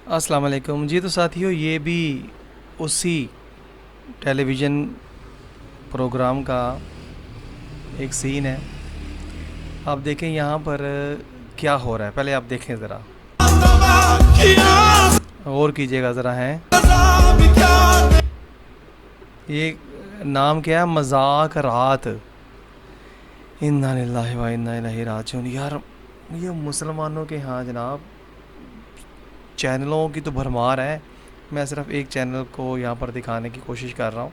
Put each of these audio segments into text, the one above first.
السلام علیکم جی۔ تو ساتھیوں، یہ بھی اسی ٹیلی ویژن پروگرام کا ایک سین ہے۔ آپ دیکھیں یہاں پر کیا ہو رہا ہے، پہلے آپ دیکھیں ذرا، غور کیجئے گا ذرا۔ ہیں یہ نام کیا ہے؟ مذاکرات۔ انا للہ و انا الیہ راجعون۔ یار یہ مسلمانوں کے ہاں جناب چینلوں کی تو بھرمار ہے۔ میں صرف ایک چینل کو یہاں پر دکھانے کی کوشش کر رہا ہوں،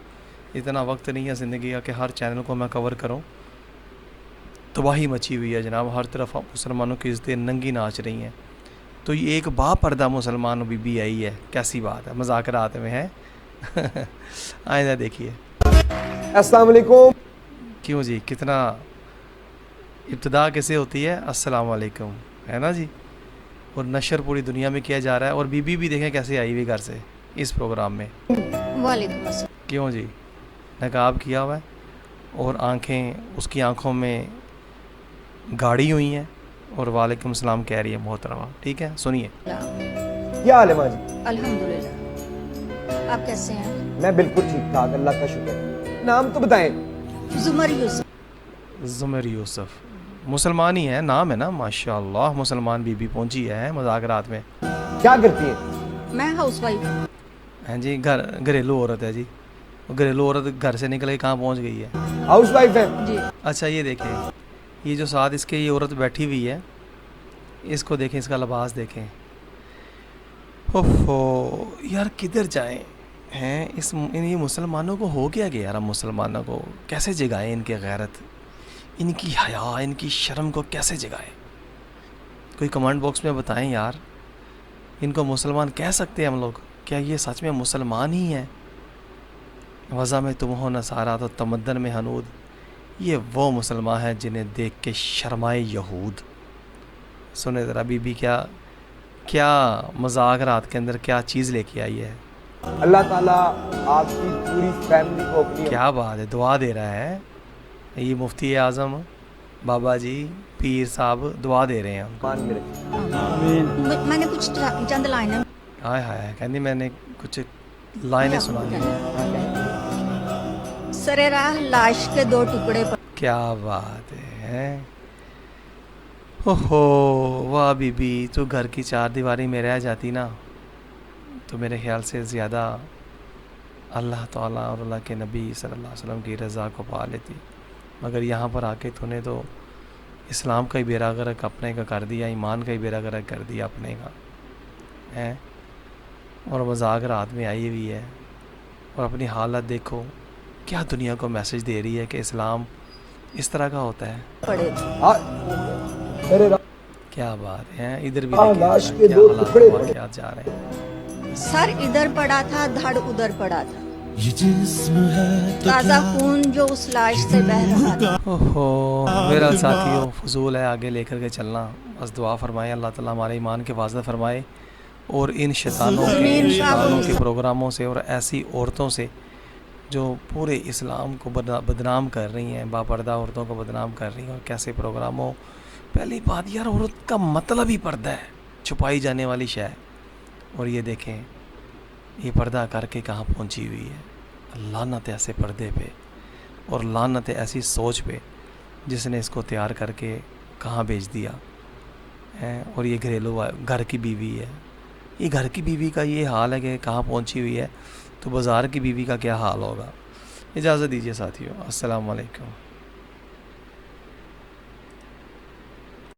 اتنا وقت نہیں ہے زندگی کا کہ ہر چینل کو میں کور کروں۔ تباہی مچی ہوئی ہے جناب، ہر طرف مسلمانوں کی عزتیں ننگی ناچ رہی ہیں۔ تو یہ ایک با پردہ مسلمان بی بی آئی ہے، کیسی بات ہے، مذاکرات میں ہے۔ آئندہ دیکھیے۔ السلام علیکم۔ کیوں جی، کتنا ابتدا کیسے ہوتی ہے؟ السلام علیکم، ہے نا جی، اور نشر پوری دنیا میں کیا جا رہا ہے۔ اور بی بی بھی دیکھیں کیسے آئی ہوئی گھر سے اس پروگرام میں۔ وعلیکم السلام۔ کیوں جی، نقاب کیا ہوا ہے اور آنکھیں، اس کی آنکھوں میں گاڑی ہوئی ہیں اور وعلیکم السلام کہہ رہی ہے محترمہ۔ ٹھیک ہے، سنیے۔ کیا حال ہے ماں جی؟ الحمدللہ، آپ کیسے ہیں؟ میں بالکل ٹھیک ٹھاک، اللہ کا شکر ہے۔ نام تو بتائیں۔ زمر یوسف۔ زمر یوسف مسلمان ہی ہے، نام ہے نا، ماشاءاللہ مسلمان بی بی پہنچی ہے مذاکرات میں۔ کیا کرتی ہیں؟ میں ہاؤس وائف ہوں۔ ہیں جی، گھریلو عورت ہے جی، گھریلو عورت گھر سے نکل کے کہاں پہنچ گئی ہے؟ ہاؤس وائف ہے؟ جی۔ اچھا یہ دیکھیں، یہ جو ساتھ اس کے یہ عورت بیٹھی ہوئی ہے، اس کو دیکھیں، اس کا لباس دیکھیں۔ اوہو یار کدھر جائیں ہیں ان مسلمانوں کو؟ ہو گیا یار، ہم مسلمانوں کو کیسے جگائیں؟ ان کے غیرت، ان کی حیا، ان کی شرم کو کیسے جگائیں؟ کوئی کمنٹ باکس میں بتائیں یار، ان کو مسلمان کہہ سکتے ہیں ہم لوگ؟ کیا یہ سچ میں مسلمان ہی ہیں؟ وضع میں تم ہو نصارا تو تمدن میں حنود، یہ وہ مسلمان ہیں جنہیں دیکھ کے شرمائے یہود۔ سنیں ذرا بی بی کیا مذاکرات کے اندر کیا چیز لے کے آئی ہے۔ اللہ تعالیٰ آپ کی پوری فیملی کو اپنی کیا بات ہے، دعا دے رہا ہے یہ مفتی اعظم بابا جی، پیر صاحب دعا دے رہے ہیں ان کو۔ مان میں رکھیں۔ میں نے کچھ چند لائنیں ہائے ہائے، کہنی میں نے کچھ لائنیں سنانی ہیں۔ سرے راہ لاش کے دو ٹکڑے پر۔ کیا بات ہے، اوہو واہ بی بی، تو گھر کی چار دیواری میں رہ جاتی نا تو میرے خیال سے زیادہ اللہ تعالیٰ اور اللہ کے نبی صلی اللہ علیہ وسلم کی رضا کو پا لیتی، مگر یہاں پر آ کے تو نے تو اسلام کا ہی بیڑا غرق اپنے کا کر دیا، ایمان کا ہی بیڑا غرق کر دیا اپنے کا ہے، اور مذاکرات میں آئی ہوئی ہے۔ اور اپنی حالت دیکھو، کیا دنیا کو میسج دے رہی ہے کہ اسلام اس طرح کا ہوتا ہے۔ پڑے تھے۔ میرے کیا بات ہے، ادھر بھی لاش دیکھیں کے کیا دو حالات ٹکڑے واقعات جا رہے ہیں۔ سر ادھر پڑا تھا، دھڑ ادھر پڑا تھا، تازہ خون جو اس لاش سے بہ رہا تھا۔ اوہو میرا ساتھیوں، فضول ہے آگے لے کر کے چلنا، بس دعا فرمائے اللہ تعالیٰ ہمارے ایمان کے حفاظت فرمائے، اور ان شیطانوں کے پروگراموں سے اور ایسی عورتوں سے جو پورے اسلام کو بدنام کر رہی ہیں، باپردہ عورتوں کو بدنام کر رہی ہیں، اور کیسے پروگراموں۔ پہلی بات یار، عورت کا مطلب ہی پردہ ہے، چھپائی جانے والی شے ہے، اور یہ دیکھیں یہ پردہ کر کے کہاں پہنچی ہوئی ہے۔ لعنت ایسے پردے پہ، اور لعنت ایسی سوچ پہ جس نے اس کو تیار کر کے کہاں بھیج دیا ہے۔ اور یہ گھریلو گھر کی بیوی ہے، یہ گھر کی بیوی کا یہ حال ہے کہ کہاں پہنچی ہوئی ہے، تو بازار کی بیوی کا کیا حال ہوگا۔ اجازت دیجیے ساتھیوں، السلام علیکم۔